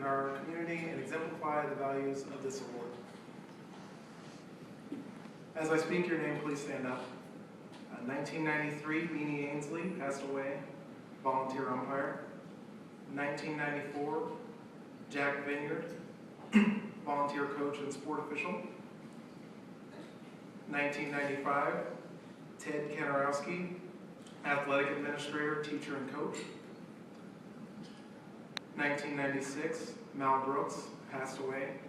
our community and exemplify the values of this award. As I speak your name, please stand up. 1993, Beanie Ainsley passed away, volunteer umpire. 1994, Jack Vineyard, volunteer coach and sport official. 1995, Ted Kanarowski, athletic administrator, teacher, and coach. 1996, Mal Brooks, passed away,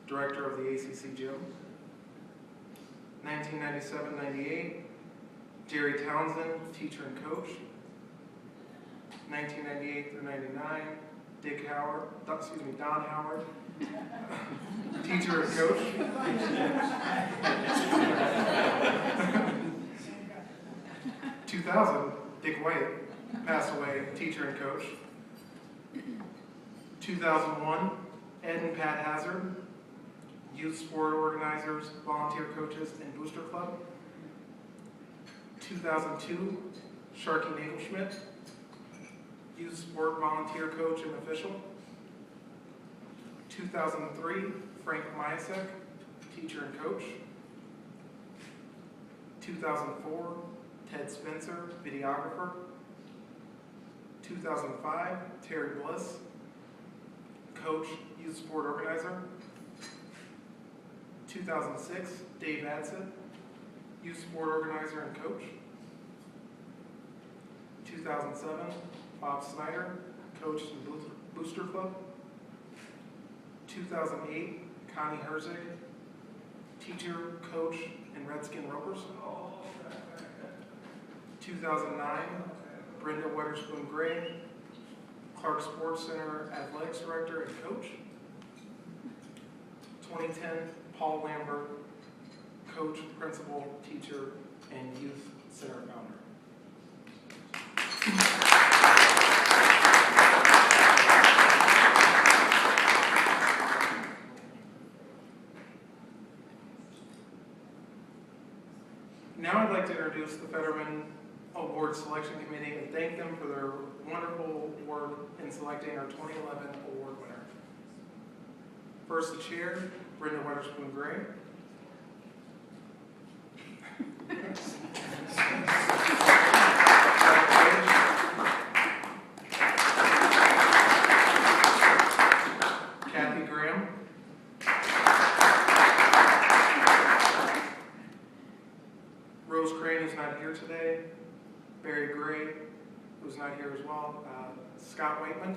director of the ACC gym. 1997-98, Jerry Townsend, teacher and coach. 1998 through 99, Don Howard, teacher and coach. 2000, Dick White, passed away, teacher and coach. 2001, Ed and Pat Hazard, youth sport organizers, volunteer coaches, and booster club. 2002, Sharky Nagelschmidt, youth sport volunteer coach and official. 2003, Frank Myasek, teacher and coach. 2004, Ted Spencer, videographer. 2005, Terry Bliss, coach, youth sport organizer. 2006, Dave Adson, youth sport organizer and coach. 2007, Bob Snyder, coach and booster club. 2008, Connie Herzig, teacher, coach, and Redskin Ropers. 2009, Brenda Weatherspoon Gray, Clark Sports Center athletics director and coach. 2010, Paul Lambert, coach, principal, teacher, and youth center founder. Now I'd like to introduce the Fetterman Award Selection Committee and thank them for their wonderful work in selecting our 2011 award winner. First, the chair, Brenda Weatherspoon Gray. Kathy Graham. Rose Crane, who's not here today. Barry Gray, who's not here as well. Scott Waitman.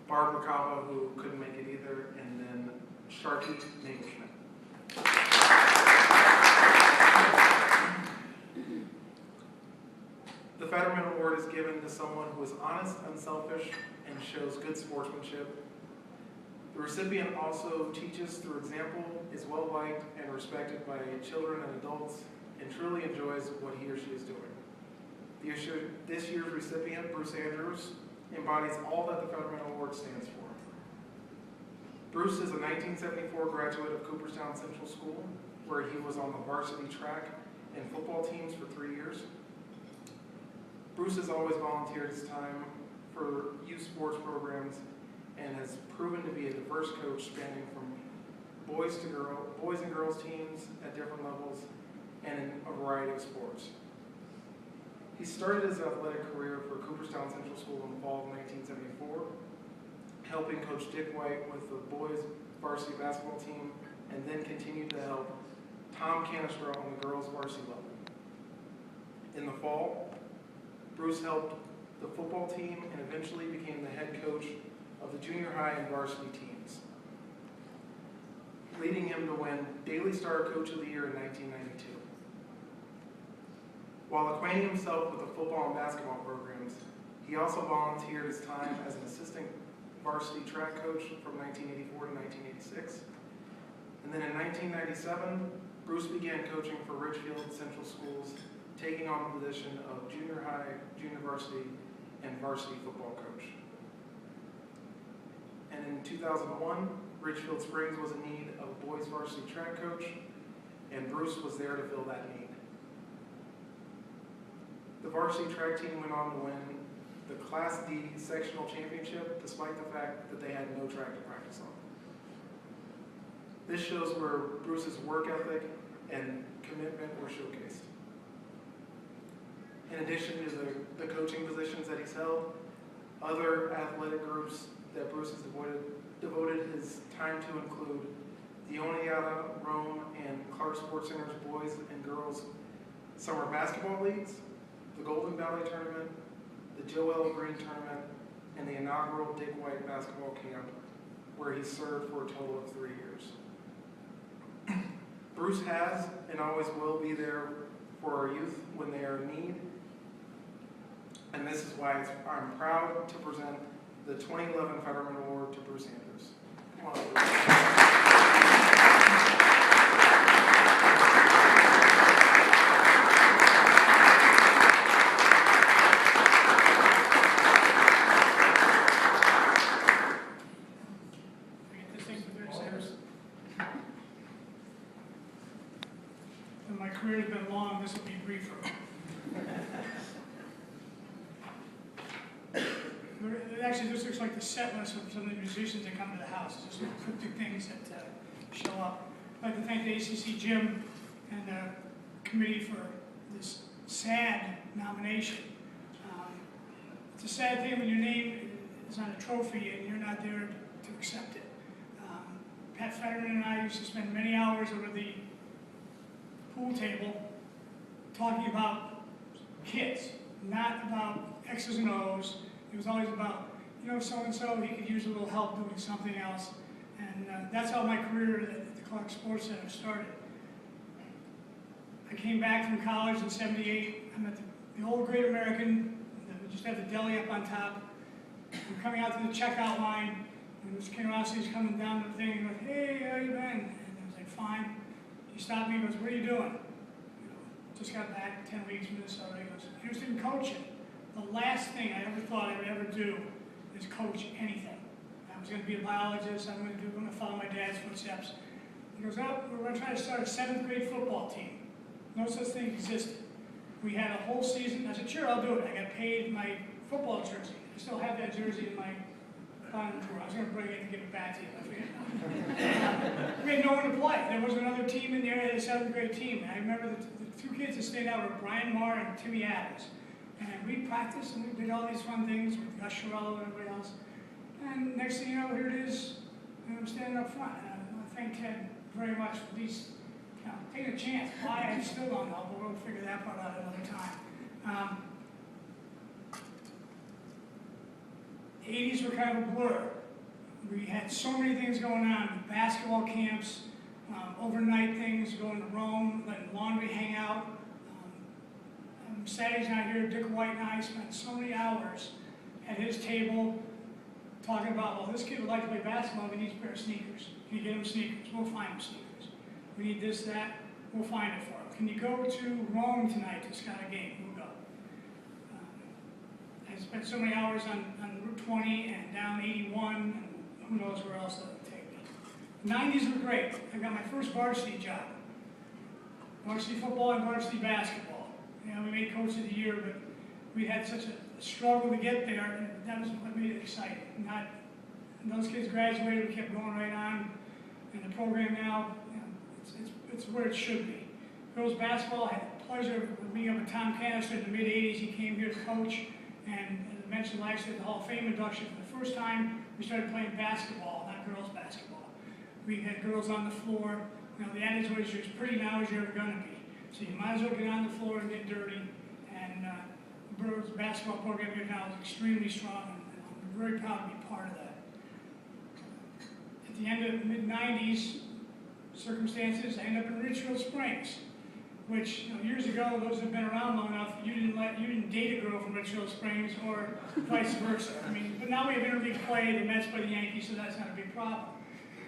Barb Macava, who couldn't make it either, and then Sharky Nagelschmidt. The Fetterman Award is given to someone who is honest, unselfish, and shows good sportsmanship. The recipient also teaches through example, is well-liked and respected by children and adults, and truly enjoys what he or she is doing. This year's recipient, Bruce Andrews, embodies all that the Fetterman Award stands for. Bruce is a 1974 graduate of Cooperstown Central School, where he was on the varsity track and football teams for 3 years. Bruce has always volunteered his time for youth sports programs and has proven to be a diverse coach spanning from boys and girls teams at different levels and in a variety of sports. He started his athletic career for Cooperstown Central School in the fall of 1974, helping Coach Dick White with the boys varsity basketball team, and then continued to help Tom Canister on the girls varsity level. In the fall, Bruce helped the football team and eventually became the head coach of the junior high and varsity teams, leading him to win Daily Star Coach of the Year in 1992. While acquainting himself with the football and basketball programs, he also volunteered his time as an assistant varsity track coach from 1984 to 1986. And then in 1997, Bruce began coaching for Ridgefield Central Schools, taking on the position of junior high, junior varsity, and varsity football coach. And in 2001, Ridgefield Springs was in need of a boys varsity track coach, and Bruce was there to fill that need. The The varsity track team went on to win the Class D sectional championship despite the fact that they had no track to practice on. This shows where Bruce's work ethic and commitment were showcased. In addition to the coaching positions that he's held, other athletic groups that Bruce has devoted his time to include the Oneonta, Rome, and Clark Sports Center's boys and girls summer basketball leagues, the Golden Valley Tournament, the Joel Green Tournament, and the inaugural Dick White basketball camp, where he served for a total of 3 years. Bruce has and always will be there for our youth when they are in need, and this is why I'm proud to present the 2011 Fetterman Award to Bruce Andrews. Come on, Bruce. My career has been long, this will be briefer. Actually, this looks like the set list of some of the musicians that come to the house. It's just cryptic things that show up. I'd like to thank the ACC Gym and the committee for this sad nomination. It's a sad thing when your name is on a trophy and you're not there to accept it. Pat Fetterman and I used to spend many hours over the pool table talking about kids, not about X's and O's. It was always about, you know, so-and-so, he could use a little help doing something else. And that's how my career at the Clark Sports Center started. I came back from college in '78. I'm at the old Great American. We just had the deli up on top. I'm coming out to the checkout line, and Mr. Kinrossy's coming down the thing, and he goes, "Hey, how you been?" And I was like, "Fine." He stopped me and goes, "What are you doing?" Just got back 10 weeks from Minnesota. He goes, "Interested in coaching." The last thing I ever thought I would ever do is coach anything. I was going to be a biologist. I'm going to follow my dad's footsteps. He goes, "Oh, we're going to try to start a 7th grade football team." No such thing existed. We had a whole season. I said, "Sure, I'll do it." I got paid my football jersey. I still have that jersey in my bottom drawer. I was going to bring it and give it back to you. I forget. We had no one to play. There was another team in there, a 7th grade team. And I remember the 2 kids that stayed out were Brian Marr and Timmy Adams. And we practiced and we did all these fun things with Gus Chiarello and everybody else. And next thing you know, here it is, and I'm standing up front. And I thank Ted very much for these, taking a chance. Why, I still don't know, but we'll figure that part out another time. The 80s were kind of a blur. We had so many things going on, basketball camps, overnight things, going to Rome, letting laundry hang out. Saturday's night here, Dick White and I spent so many hours at his table talking about, well, this kid would like to play basketball, but he needs a pair of sneakers. Can you get him sneakers? We'll find him sneakers. We need this, that, we'll find it for him. Can you go to Rome tonight to scout a game? We'll go. I spent so many hours on Route 20 and down 81, and who knows where else that would take me. The 90s were great. I got my first varsity job. Varsity football and varsity basketball. We made Coach of the Year, but we had such a struggle to get there, and that was what made it exciting. Those kids graduated, we kept going right on, and the program now, it's where it should be. Girls basketball, I had the pleasure of meeting up with Tom Canister in the mid-'80s. He came here to coach, and as I mentioned last year at the Hall of Fame induction, for the first time, we started playing basketball, not girls basketball. We had girls on the floor. The adage was, you're as pretty now as you're ever going to be. So you might as well get on the floor and get dirty. And the girls basketball program here now is extremely strong, and I'm very proud to be part of that. At the end of the mid-'90s circumstances, I ended up in Richfield Springs, which years ago, those who have been around long enough, you didn't date a girl from Richfield Springs or vice versa. But now we have interleague play, the Mets play the Yankees, so that's not a big problem.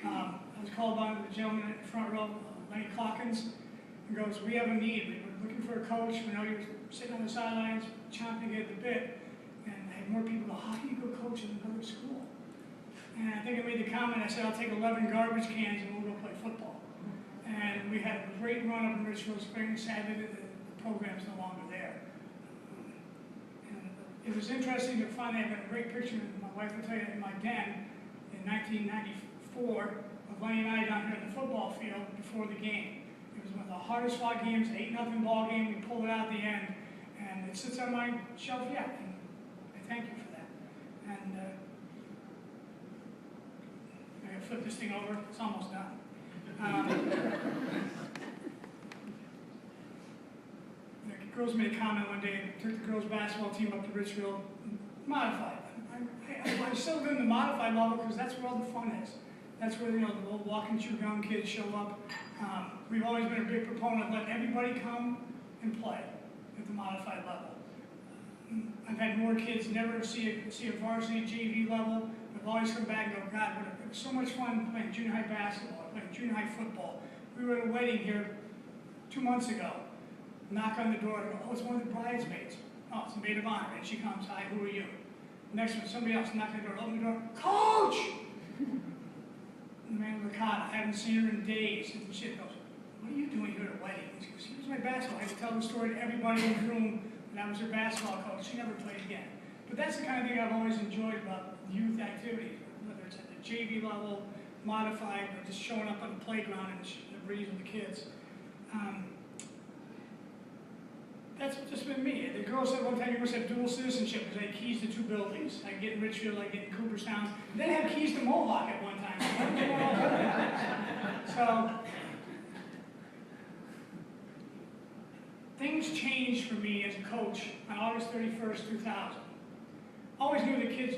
I was called on to the gentleman in the front row, Lenny Calkins. He goes, "We have a need. We're looking for a coach. We know you're sitting on the sidelines, chomping at the bit." And I had more people go, "How can you go coach in another school?" And I think I made the comment, I said, "I'll take 11 garbage cans and we'll go play football." And we had a great run up in Richfield Springs. Sadly, the program's no longer there. It was interesting to find I have a great picture, my wife will tell you, in my den in 1994 of Lenny and I down here in the football field before the game. It was one of the hardest fought games, an 8-0 ball game. We pulled it out at the end, and it sits on my shelf yet. And I thank you for that. And I'm going to flip this thing over. It's almost done. The girls made a comment one day, took the girls' basketball team up to Richfield, modified. I still live in the modified level because that's where all the fun is. That's where, the little walk and chew gum kids show up. We've always been a big proponent of letting everybody come and play at the modified level. I've had more kids never see a varsity JV level. We've always come back and go, God, it was so much fun playing junior high basketball, playing junior high football. We were at a wedding here 2 months ago. Knock on the door, oh, it's one of the bridesmaids. Oh, it's a maid of honor. And she comes, hi, who are you? Next one, somebody else knock on the door, open the door, Coach! The man Ricotta, I haven't seen her in days. And she goes, what are you doing here at a wedding? She goes, here's my basketball. I had to tell the story to everybody in the room that I was her basketball coach. She never played again. But that's the kind of thing I've always enjoyed about youth activities, whether it's at the JV level, modified, or just showing up on the playground and the breeze with the kids. That's just been me. The girl said one time you must have dual citizenship because I had keys to 2 buildings. I get in Richfield, I get in Cooperstown. Then I had keys to Mohawk at one time. So things changed for me as a coach on August 31st, 2000. Always knew the kids,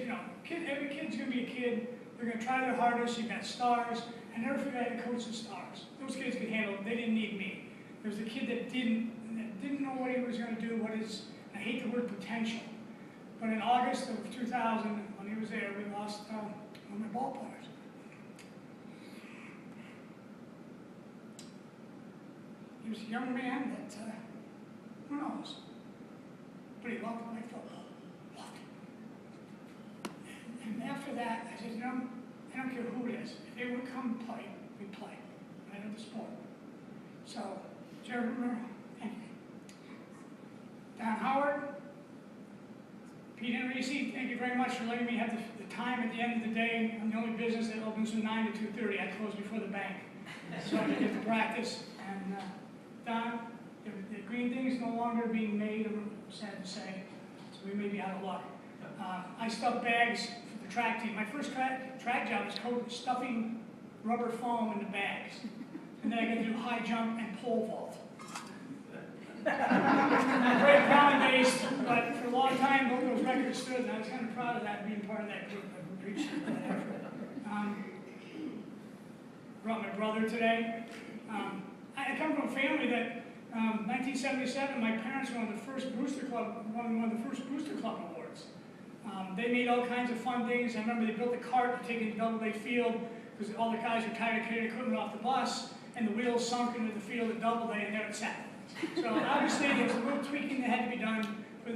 every kid's going to be a kid. They're going to try their hardest. You've got stars. I never figured I had to coach the stars. Those kids could handle it. They didn't need me. There was the kid that didn't know what he was going to do, I hate the word potential. But in August of 2000, when he was there, we lost one of my ball players. He was a young man that, who knows, but he loved to play football. Loved it. And after that, I said, I don't care who it is. If they would come play, we play. I know the sport. So, Jared Romero, thank you. Don Howard, Pete Henrici, thank you very much for letting me have the time at the end of the day. I'm the only business that opens from 9 to 2:30. I close before the bank, so I can get to practice. And Don, the green thing is no longer being made, I'm sad to say, so we may be out of luck. I stuffed bags for the track team. My first track job was stuffing rubber foam in the bags. And then I got to do high jump and pole vault. Very ground-based, but for a long time, both those records stood, and I was kind of proud of that, being part of that group that reached that effort. Brought my brother today. I come from a family that, 1977, my parents won the first Booster Club, won one of the first Booster Club awards. They made all kinds of fun things. I remember they built a cart to take into Double A Field because all the guys were tired of carrying equipment off the bus, and the wheels sunk into the field at Double A, and there it sat. So obviously there was a little tweaking that had to be done, but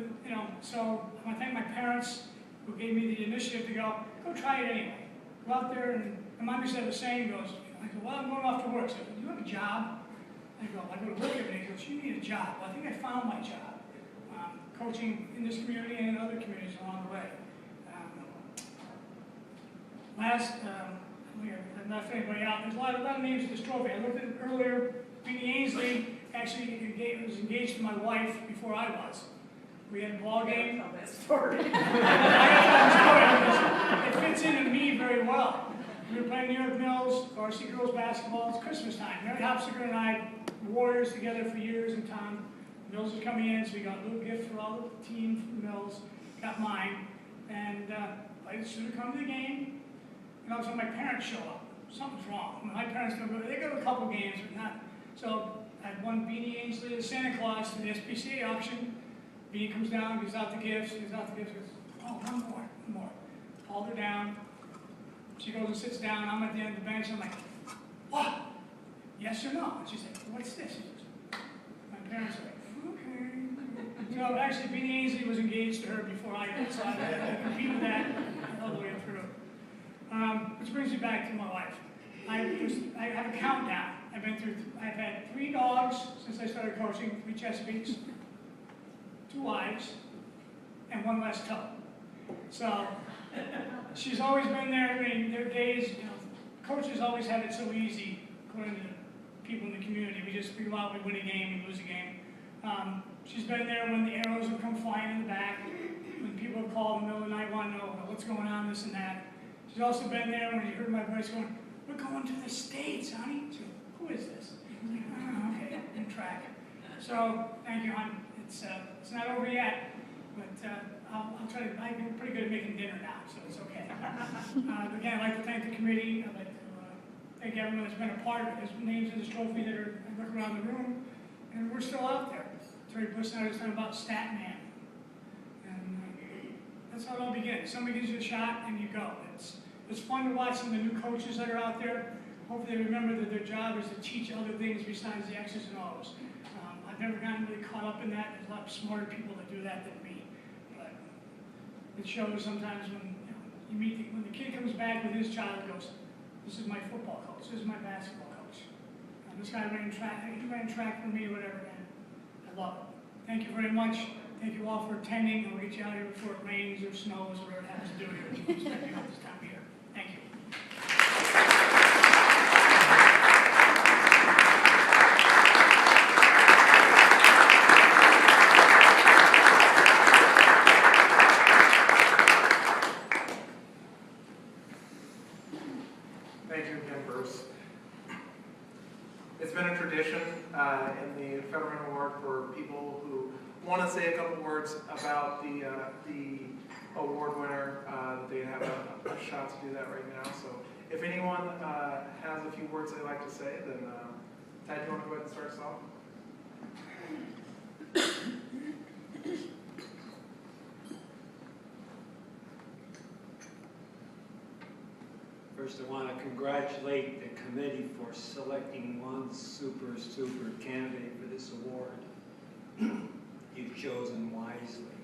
so I want to thank my parents who gave me the initiative to go try it anyway. Go out there, and my mom used to have a saying, I go, well, I'm going off to work. So do you have a job? I go to work every day. He goes, you need a job. Well, I think I found my job. Coaching in this community and in other communities along the way. I'm not for anybody out. There's a lot of names in this trophy. I looked at it earlier. Beanie Ainsley actually was engaged to my wife before I was. We had a ball game. Tell that story. I gotta tell the story. It fits into me very well. We were playing New York Mills, varsity girls basketball. It's Christmas time. Mary Hopsiger and I were Warriors together for years in town. Mills was coming in, so we got a little gift for all the team from Mills. Got mine, and I should have come to the game. And all of a sudden, my parents show up. Something's wrong. My parents don't go. They go to a couple games, but not. So I had one Beanie Ainsley as Santa Claus to the SPCA auction. Beanie comes down, gives out the gifts, goes, oh, one more. Hauled her down. She goes and sits down. I'm at the end of the bench. I'm like, what? Yes or no? And she's like, what's this? She goes, my parents are like, okay. So actually, Beanie Ainsley was engaged to her before I did, so I competed with that all the way through. Which brings me back to my wife. I have a countdown. I've had 3 dogs since I started coaching, 3 Chesapeakes, 2 wives, and one less toe. So she's always been there. I mean, there are days, you know, coaches always have it so easy, according to people in the community. We go out, we win a game, we lose a game. She's been there when the arrows would come flying in the back, when people would call in the middle of the night, want to know what's going on, this and that. She's also been there when you heard my voice going, "We're going to the States, honey." She goes, "Who is this?" I was like, "Oh, okay, in track." So, thank you, hon. It's not over yet, but I'll try to, I'm pretty good at making dinner now, so it's okay. Again, I'd like to thank the committee. I'd like to thank everyone that's been a part of it. There's names in this trophy that are, I look around the room, and we're still out there. Terry Bush and I was talking about Stat Man. And that's how it all begins. Somebody gives you a shot, and you go. It's fun to watch some of the new coaches that are out there. Hopefully they remember that their job is to teach other things besides the X's and O's. I've never gotten really caught up in that. There's a lot of smarter people that do that than me. But it shows sometimes when you meet when the kid comes back with his child and goes, "This is my football coach. This is my basketball coach. This guy ran track. He ran track for me, whatever." And I love it. Thank you very much. Thank you all for attending. I'll get you out here before it rains or snows or whatever it happens to do here. We expect you at this time of year. Thank you. Thank you again, Bruce. It's been a tradition in the Fetterman Award for people who want to say a couple words about the award winner. They have a shot to do that right now. So if anyone has a few words they'd like to say, then Ty, do you want to go ahead and start us off? First, I want to congratulate the committee for selecting one super candidate for this award. You've chosen wisely.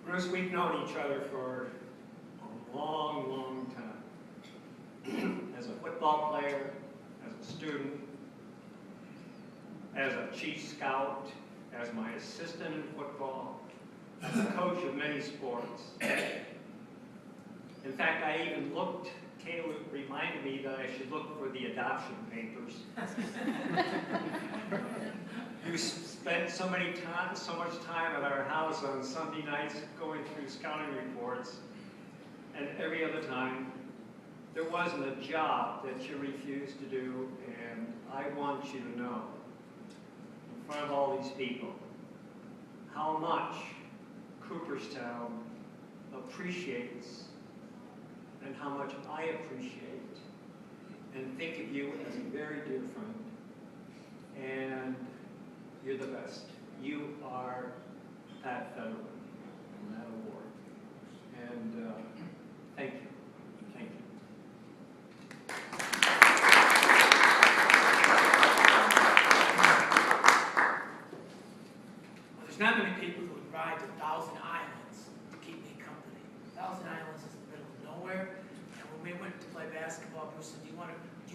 Bruce, we've known each other for a long time. As a football player, as a student, as a chief scout, as my assistant in football, as a coach of many sports. In fact, I even looked, Kayla reminded me that I should look for the adoption papers. You spent so much time at our house on Sunday nights going through scouting reports, and every other time, there wasn't a job that you refused to do, and I want you to know, in front of all these people, how much Cooperstown appreciates and how much I appreciate and think of you as a very dear friend. And you're the best. You are Pat Fetterman in that award. And thank you. Thank you. Well, there's not many people who would ride to 1,000 Islands to keep me company. 1,000 Islands is in the middle of nowhere. And when we went to play basketball, Bruce said, do you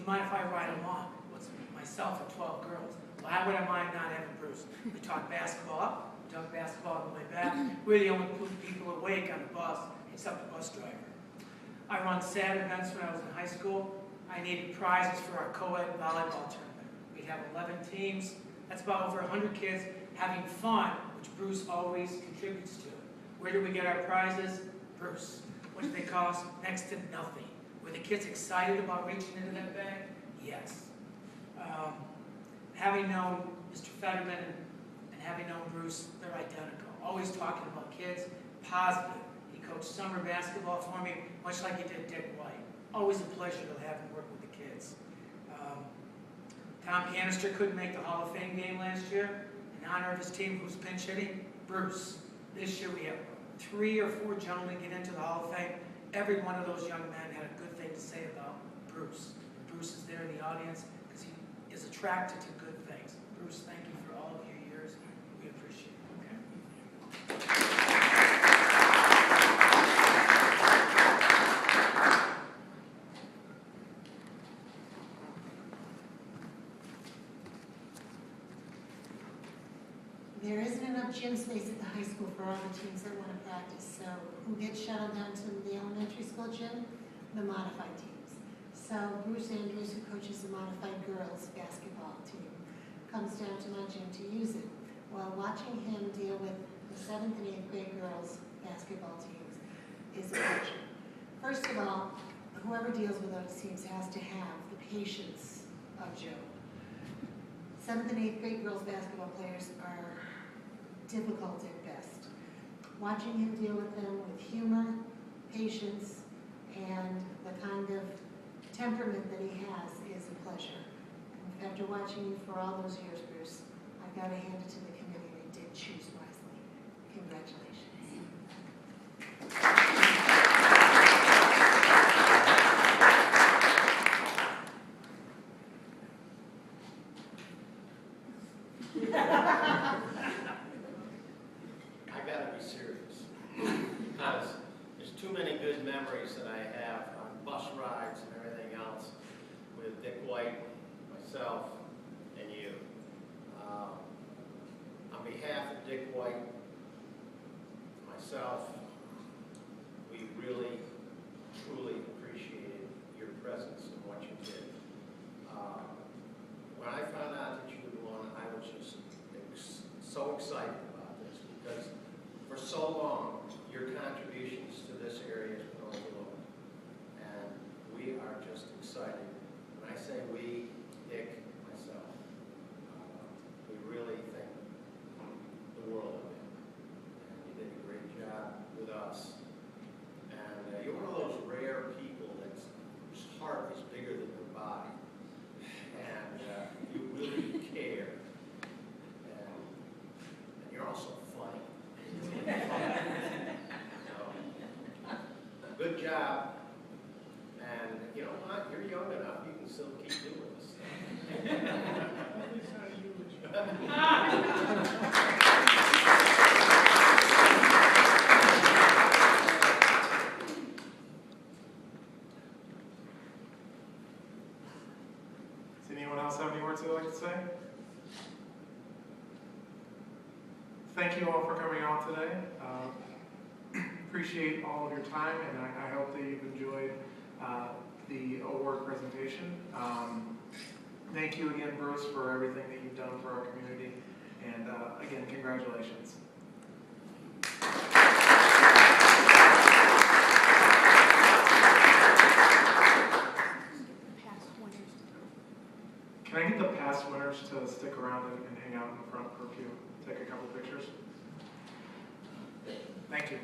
mind if I ride along? With myself and 12 girls. Why would I mind not having Bruce? We talked basketball up, we talked basketball on the way back. We're the only people awake on the bus, except the bus driver. I run sad events when I was in high school. I needed prizes for our co-ed volleyball tournament. We'd have 11 teams. That's about over 100 kids having fun, which Bruce always contributes to. Where do we get our prizes? Bruce. What do they cost? Next to nothing. Were the kids excited about reaching into that bag? Yes. Having known Mr. Fetterman and having known Bruce, they're identical. Always talking about kids, positive. He coached summer basketball for me, much like he did Dick White. Always a pleasure to have him work with the kids. Tom Canister couldn't make the Hall of Fame game last year. In honor of his team who's pinch hitting, Bruce. This year we have 3 or 4 gentlemen get into the Hall of Fame. Every one of those young men had a good thing to say about Bruce. And Bruce is there in the audience because he is attracted to good things. Bruce, thank you for all of your years. We appreciate it. Okay? There isn't enough gym space at the high school for all the teams that want to practice. So who gets shuttled down to the elementary school gym? The modified teams. So Bruce Andrews, who coaches the modified girls basketball team, comes down to my gym to use it. While watching him deal with the 7th and 8th grade girls basketball teams is a pleasure. First of all, whoever deals with those teams has to have the patience of Joe. 7th and 8th grade girls basketball players are difficult at best. Watching him deal with them with humor, patience, and the kind of temperament that he has is a pleasure. And after watching you for all those years, Bruce, I've got to hand it to the committee. They did choose wisely. Congratulations. I gotta be serious, because there's too many good memories that I have on bus rides and everything else with Dick White, myself, and you. On behalf of Dick White, myself, we really, truly appreciated your presence and what you did. When I found out that you were one, I was just so excited about this, because for so long, your contributions to this area has been overlooked. And we are just excited. When I say we, Dick, myself, we really think the world of it. And you did a great job with us. And you're one of those rare people whose heart is bigger than their body. And you really care. And you're also funny. So, good job. And you know what? You're young enough. You can still keep doing this stuff. At least not you, Joe. Does anyone else have any words they'd like to say? Thank you all for coming out today. Appreciate all of your time, and I hope that you've enjoyed the award presentation. Thank you again, Bruce, for everything that you've done for our community, and again, congratulations. Can I get the past winners to stick around and hang out in the front for a few, take a couple pictures? Thank you.